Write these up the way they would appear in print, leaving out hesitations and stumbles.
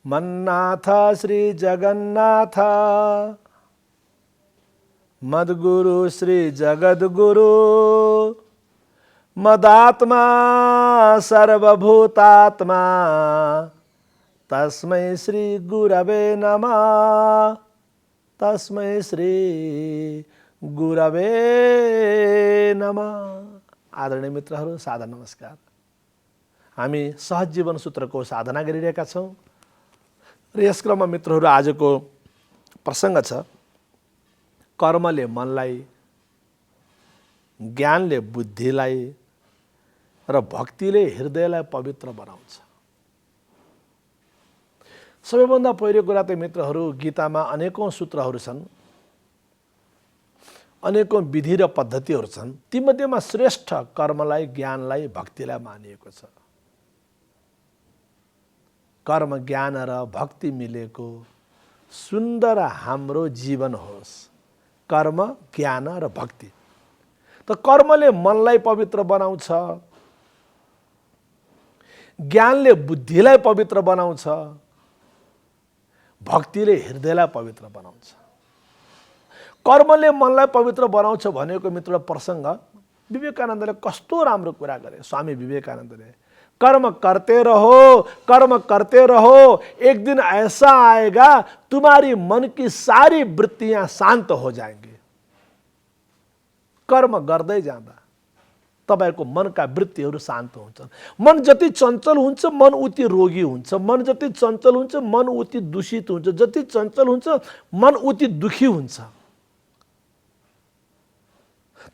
मन्नाथ श्री जगन्नाथ मद्गुरु श्री जगद्गुरु मदात्मा सर्वभूतात्मा तस्मै श्री गुरवे नमः तस्मै श्री गुरवे नमः। आदरणीय मित्रहरू, सादर नमस्कार। हामी सहज जीवन सूत्रको साधना गरिरहेका छौँ र यस क्रममा मित्रहरू आजको प्रसङ्ग छ कर्मले मनलाई, ज्ञानले बुद्धिलाई र भक्तिले हृदयलाई पवित्र बनाउँछ। सबैभन्दा पहिलो कुरा त मित्रहरू, गीतामा अनेकौं सूत्रहरू छन्, अनेकौं विधि र पद्धतिहरू छन्। तीमध्येमा श्रेष्ठ कर्मलाई, ज्ञानलाई, भक्तिलाई मानिएको छ। कर्म, ज्ञान र भक्ति मिलेको सुन्दर हाम्रो जीवन होस्। कर्म, ज्ञान र भक्ति। त कर्मले मनलाई पवित्र बनाउँछ, ज्ञानले बुद्धिलाई पवित्र बनाउँछ, भक्तिले हृदयलाई पवित्र बनाउँछ। कर्मले मनलाई पवित्र बनाउँछ भनेको मित्र प्रसङ्ग विवेकानन्दले कस्तो राम्रो कुरा गरे। स्वामी विवेकानन्दले कर्म करते रहो, कर्म करते रहो, एक दिन ऐसा आएगा तुम्हारी मन की सारी वृत्तियां शांत हो जाएंगी। कर्म गर्दै जाँदा तपाईको मनका वृत्तिहरू शान्त हुन्छन्। मन जति चञ्चल हुन्छ मन उति रोगी हुन्छ, मन जति चञ्चल हुन्छ मन उति दूषित हुन्छ, जति चञ्चल हुन्छ मन उति दुखी हुन्छ।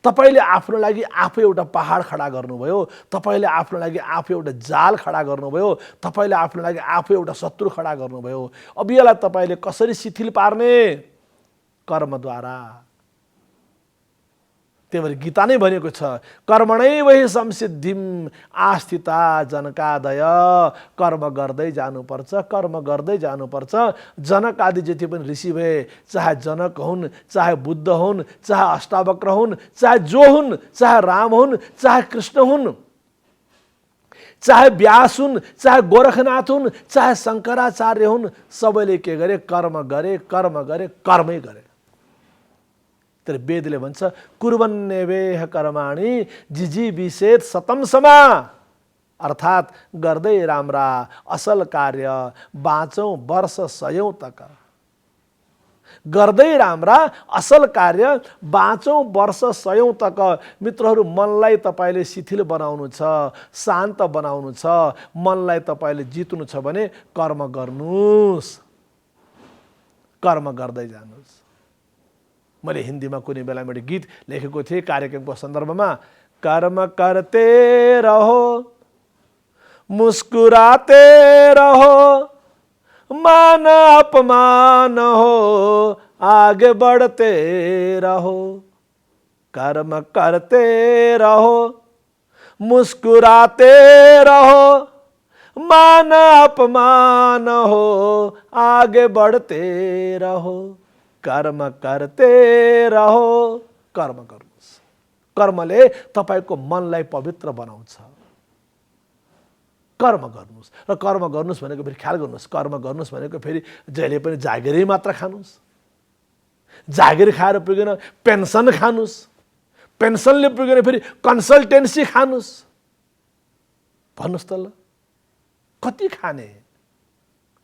तपाईले आफ्नो लागि आफै एउटा पहाड खडा गर्नुभयो, तपाईले आफ्नो लागि आफै एउटा जाल खडा गर्नुभयो, तपाईले आफ्नो लागि आफै एउटा शत्रु खडा गर्नुभयो। अब यसलाई तपाईले कसरी शिथिल पार्ने? कर्मद्वारा। त्यही भएर गीता नै भनेको छ कर्मणैव संसिद्धिम आस्थिता जनकादय। कर्म गर्दै जानुपर्छ, कर्म गर्दै जानुपर्छ। जनक आदि जति पनि ऋषि भए, चाहे जनक हुन्, चाहे बुद्ध हुन्, चाहे अष्टावक्र हुन्, चाहे जो हुन्, चाहे राम हुन्, चाहे कृष्ण हुन्, चाहे व्यास हुन्, चाहे गोरखनाथ हुन्, चाहे शङ्कराचार्य हुन्, सबैले के गरे? कर्म गरे, कर्म गरे, कर्मै गरे। तर वेदले भन्छ कुर्वन्नेवेह कर्माणि जिजीविषेत शतं समा। अर्थात् गर्दै राम्रा असल कार्य बाँचौं वर्ष सयौं तक। गर्दै राम्रा असल कार्य बाँचौं वर्ष सयौं तक। मित्रहरू, मनलाई तपाईले शिथिल बनाउनु छ, शान्त बनाउनु छ, मनलाई तपाईले जित्नु छ भने कर्म गर्नुस्, कर्म गर्दै जानुस्। मैले हिन्दीमा कुनै बेला मैले गीत लेखेको थिएँ कार्यक्रमको सन्दर्भमा। कर्म करते रहो, मुस्कुराते रहो, मान अपमान हो, आगे बढ़ते रहो। कर्म करते रहो, मुस्कुराते रहो, मान अपमान हो, आगे बढ़ते रहो। कर्म करते रहो। कर्म गर्नुस्। कर्मले तपाईको मनलाई पवित्र बनाउँछ। कर्म गर्नुस्। र कर्म गर्नुस् भनेको फेरि ख्याल गर्नुस्, कर्म गर्नुस् भनेको फेरि जहिले पनि जागिरै मात्र खानुस्। जागिर खाएर पुगेन पेन्सन खानुस्, पेन्सनले पुगेन फेरि कन्सल्टेन्सी खानुस्। भन्नुस् त ल, कति खाने?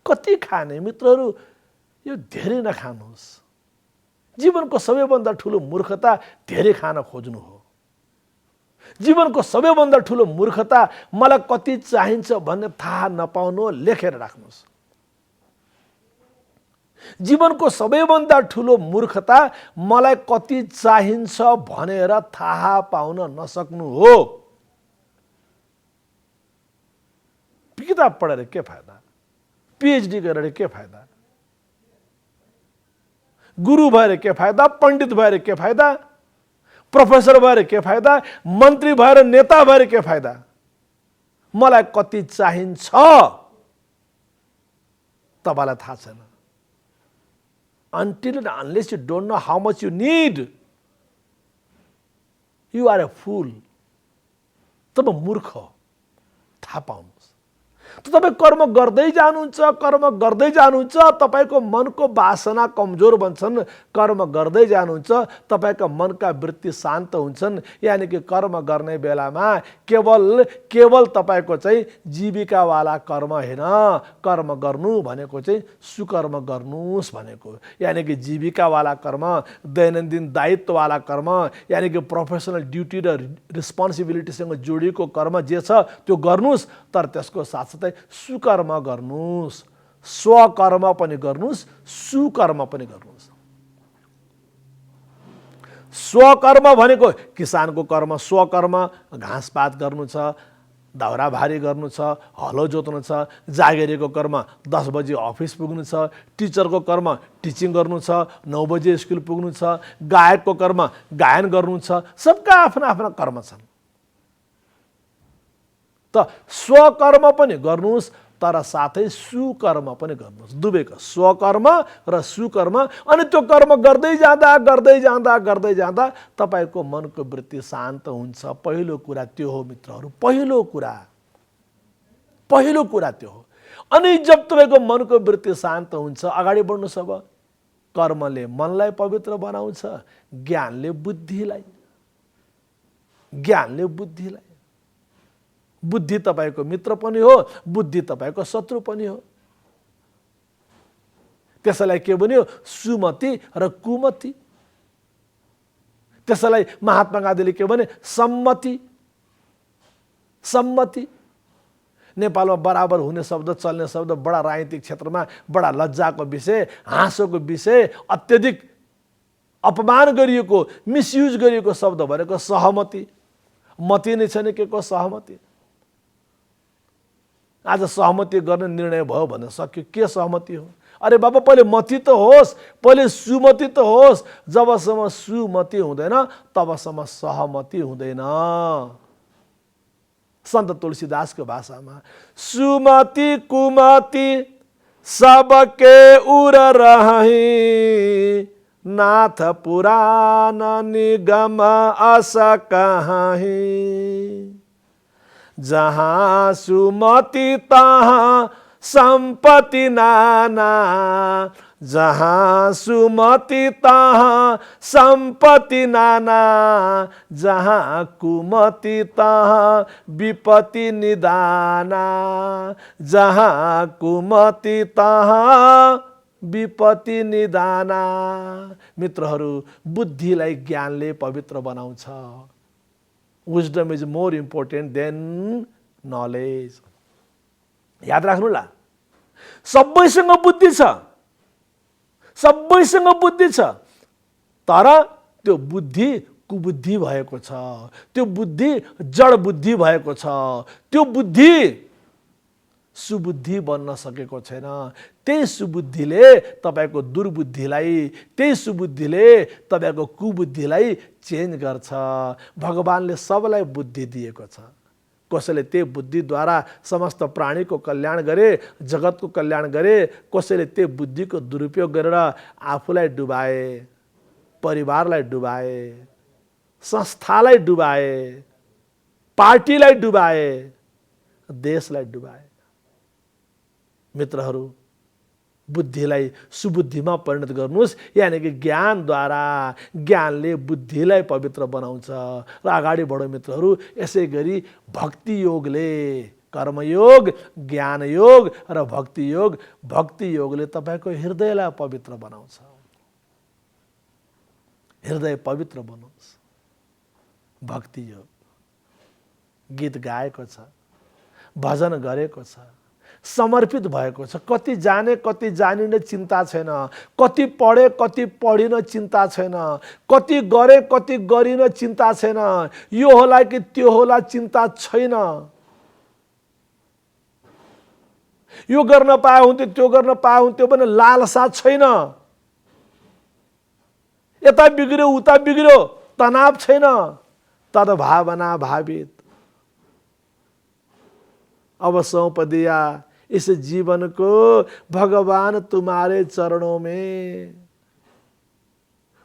कति खाने? मित्रहरू, यो धेरै नखानुस्। जीवनको सबैभन्दा ठुलो मूर्खता धेरै खान खोज्नु हो। जीवनको सबैभन्दा ठुलो मूर्खता मलाई कति चाहिन्छ भन्ने थाहा नपाउनु, लेखेर राख्नुस्। जीवनको सबैभन्दा ठुलो मूर्खता मलाई कति चाहिन्छ भनेर थाहा पाउन नसक्नु हो। किताब पढेर के फाइदा? पीएचडी गरेर के फाइदा? गुरु भएर के फाइदा? पण्डित भएर के फाइदा? प्रोफेसर भएर के फाइदा? मन्त्री भएर, नेता भएर के फाइदा? मलाई कति चाहिन्छ तपाईलाई थाहा छैन। Until and unless you don't know how much you need, you are a fool. तब मूर्ख हो। थाहा पाउनुस्। त तपाईँ कर्म गर्दै जानुहुन्छ, तपाईँको मनको वासना कमजोर बन्छन्, कर्म गर्दै जानुहुन्छ, तपाईँका मनका वृत्ति शान्त हुन्छन्। यानि कि कर्म गर्ने बेलामा केवल तपाईँको चाहिँ जीविकावाला कर्म होइन, कर्म गर्नु भनेको चाहिँ सुकर्म गर्नुहोस् भनेको। यानि कि जीविकावाला कर्म, दैनन्दिन दायित्ववाला कर्म, यानि कि प्रोफेसनल ड्युटी र रिस्पोन्सिबिलिटीसँग जोडिएको कर्म जे छ त्यो गर्नुहोस्, तर त्यसको साथसाथै सुकर्म गर्नुहोस्, स्वकर्म पनि गर्नुहोस्, सुकर्म पनि गर्नुहोस्। स्वकर्म भनेको किसानको कर्म स्वकर्म, घाँसपात गर्नु छ, दाउरा भारी गर्नु छ, हलो जोत्नु छ। जागिरीको कर्म 10 बजे अफिस पुग्नु छ। टिचरको कर्म टिचिङ गर्नु छ, 9 बजे स्कुल पुग्नु छ। गायकको कर्म गायन गर्नु छ। सबका आफ्ना आफ्ना कर्म छन्। त स्वकर्म पनि गर्नुहोस्, तर साथै सुकर्म पनि गर्नुहोस्। दुवैको स्वकर्म र सुकर्म। अनि त्यो कर्म गर्दै जाँदा तपाईँको मनको वृत्ति शान्त हुन्छ। पहिलो कुरा त्यो हो मित्रहरू, पहिलो कुरा त्यो हो। अनि जब तपाईँको मनको वृत्ति शान्त हुन्छ, अगाडि बढ्नुहोस्। अब कर्मले मनलाई पवित्र बनाउँछ, ज्ञानले बुद्धिलाई। बुद्धि तपाईको मित्र पनि हो, बुद्धि तपाईको शत्रु पनि हो। त्यसैलाई के भन्यो? सुमति र कुमति। त्यसैलाई महात्मा गान्धीले के भने? सम्मति। नेपालमा बराबर हुने शब्द, चल्ने शब्द, बडा राजनीतिक क्षेत्रमा बडा लज्जाको विषय, हाँसोको विषय, अत्यधिक अपमान गरिएको, मिसयुज गरिएको शब्द भनेको सहमति। मति नै छैन के को सहमति। आज सहमति गर्ने निर्णय भयो भन्न सक्यो। के सहमति हो? अरे बाबा, पहिले मति त होस्, पहिले सुमति त होस्। जबसम्म सुमति हुँदैन तबसम्म सहमति हुँदैन। सन्त तुलसीदासको भाषामा सुमति कुमति सबके उर रही, नाथ पुराण निगम अस कहीं। जहाँ सुमति तहाँ संपत्ति नाना, जहाँ सुमति तहाँ संपत्ति नाना, जहाँ कुमति तहाँ विपत्ति निदाना, जहाँ कुमति तहाँ विपत्ति निदाना। मित्रहरू, बुद्धिलाई ज्ञानले पवित्र बनाउँछ। Wisdom is more important than knowledge. याद राख्नुला, सबैसँग बुद्धि छ, तर त्यो बुद्धि कुबुद्धि भएको छ, त्यो बुद्धि जड बुद्धि भएको छ, त्यो बुद्धि सुबुद्धि बन्न सकेको छैन। त्यही सुबुद्धिले तपाईको दुर्बुद्धिलाई, त्यही सुबुद्धिले तपाईको कुबुद्धिलाई चेन्ज गर्छ। भगवानले सबलाई बुद्धि दिएको छ। कसैले त्यही बुद्धिद्वारा समस्त प्राणीको कल्याण गरे, जगतको कल्याण गरे, कसैले त्यही बुद्धिको दुरुपयोग गरेर आफूलाई डुबाए, परिवारलाई डुबाए, संस्थालाई डुबाए, पार्टीलाई डुबाए, देशलाई डुबाए। मित्रहरू, बुद्धिलाई सुबुद्धिमा परिणत गर्नुहोस्। यानि कि ज्ञानद्वारा, ज्ञानले बुद्धिलाई पवित्र बनाउँछ। र अगाडि बढो मित्रहरू। यसै गरी भक्ति योगले, कर्मयोग, ज्ञान योग र भक्ति योगले तपाईको हृदयलाई पवित्र बनाउँछ। हृदय पवित्र बनाउँछ। भक्ति योग, गीत गाएको छ, भजन गरेको छ, समर्पित भएको छ। कति जाने कति जानिने चिन्ता छैन, कति पढे कति पढिन चिन्ता छैन, कति गरे कति गरिन चिन्ता छैन, यो होला कि त्यो होला चिन्ता छैन। यो गर्न पाए हुन्थ्यो, त्यो गर्न पाए हुन्थ्यो भने लालसा छैन। यता बिग्र्यो उता बिग्र्यो तनाव छैन। तद्भावना भावित। अब सौंप दिया इस जीवन को भगवान तुम्हारे चरणों में।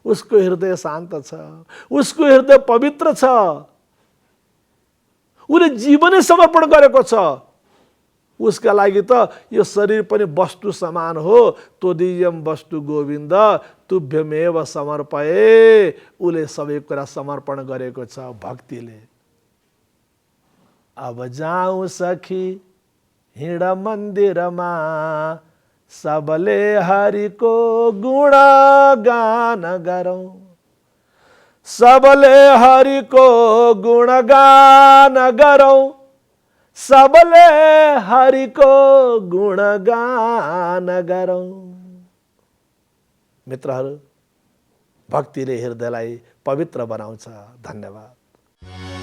उसको हृदय शान्त छ, उसको हृदय पवित्र छ, उसले जीवनै समर्पण गरेको छ। उसका लागि त यो शरीर पनि वस्तु समान हो। तोदीयम वस्तु गोविन्द तुभ्यमेव समर्पये। उसले सबै कुरा समर्पण गरेको छ भक्तिले। अब जाऊँ सखी हिँड मन्दिरमा, सबले हरिको गुणगान गरौँ। सबले हरिको गुणगान गरौँ, सबले हरिको गुणगान गरौँ। मित्रहरू, भक्तिले हृदयलाई पवित्र बनाउँछ। धन्यवाद।